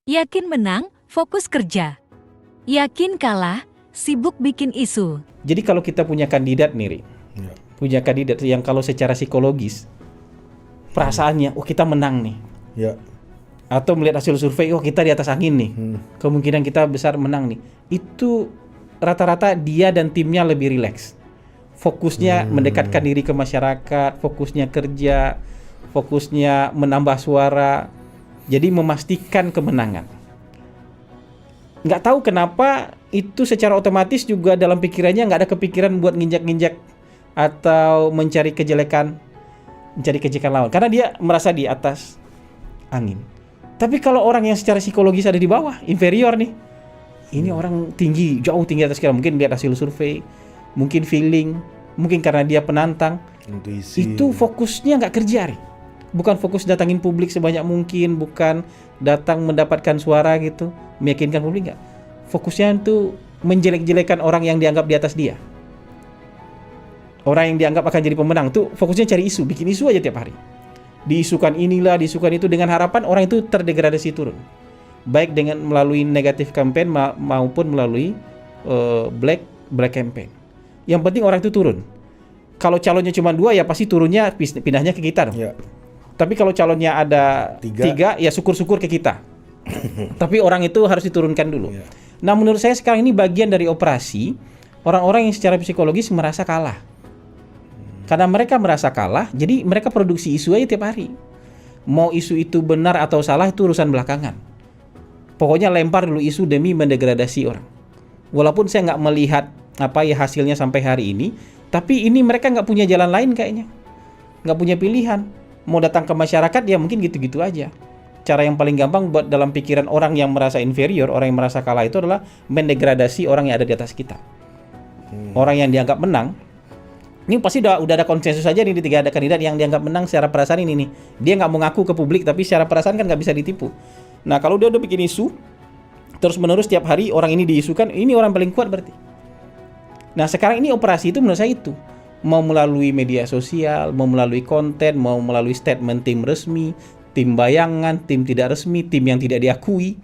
Yakin menang, fokus kerja. Yakin kalah, sibuk bikin isu. Jadi kalau kita punya kandidat nih, Ri, punya kandidat yang kalau secara psikologis perasaannya, oh kita menang nih, Ya. atau melihat hasil survei, oh kita di atas angin nih, kemungkinan kita besar menang nih, itu rata-rata dia dan timnya lebih rileks. Fokusnya mendekatkan diri ke masyarakat, fokusnya kerja, fokusnya menambah suara, jadi memastikan kemenangan. Nggak tahu kenapa itu secara otomatis juga dalam pikirannya nggak ada kepikiran buat nginjak-nginjak atau mencari kejelekan lawan, karena dia merasa di atas angin. Tapi kalau orang yang secara psikologis ada di bawah, inferior nih, ini orang tinggi, jauh tinggi atas kita, mungkin lihat hasil survei, mungkin feeling, mungkin karena dia penantang, Intuisi. itu fokusnya nggak kerja, Ri. Bukan fokus datangin publik sebanyak mungkin, bukan datang mendapatkan suara gitu, meyakinkan publik, nggak. Fokusnya itu menjelek-jelekan orang yang dianggap di atas dia. Orang yang dianggap akan jadi pemenang tuh fokusnya cari isu, bikin isu aja tiap hari. Diisukan inilah, diisukan itu, dengan harapan orang itu terdegradasi turun. Baik dengan melalui negatif campaign maupun melalui black campaign. Yang penting orang itu turun. Kalau calonnya cuma 2 ya pasti turunnya pindahnya ke kita dong. Ya. Tapi kalau calonnya ada 3 ya syukur-syukur ke kita. Tapi orang itu harus diturunkan dulu. Ya. Nah menurut saya sekarang ini bagian dari operasi orang-orang yang secara psikologis merasa kalah. Karena mereka merasa kalah, jadi mereka produksi isu aja tiap hari. Mau isu itu benar atau salah itu urusan belakangan. Pokoknya lempar dulu isu demi mendegradasi orang. Walaupun saya nggak melihat apa ya hasilnya sampai hari ini, tapi ini mereka nggak punya jalan lain kayaknya. Nggak punya pilihan. Mau datang ke masyarakat ya mungkin gitu-gitu aja. Cara yang paling gampang buat dalam pikiran orang yang merasa inferior, orang yang merasa kalah itu adalah mendegradasi orang yang ada di atas kita. Orang yang dianggap menang, ini pasti udah ada konsensus aja nih di 3 ada kandidat yang dianggap menang secara perasaan ini nih. Dia nggak mau ngaku ke publik, tapi secara perasaan kan nggak bisa ditipu. Nah kalau dia udah bikin isu, terus menerus tiap hari orang ini diisukan, ini orang paling kuat berarti. Nah sekarang ini operasi itu menurut saya itu. Mau melalui media sosial, mau melalui konten, mau melalui statement tim resmi, tim bayangan, tim tidak resmi, tim yang tidak diakui.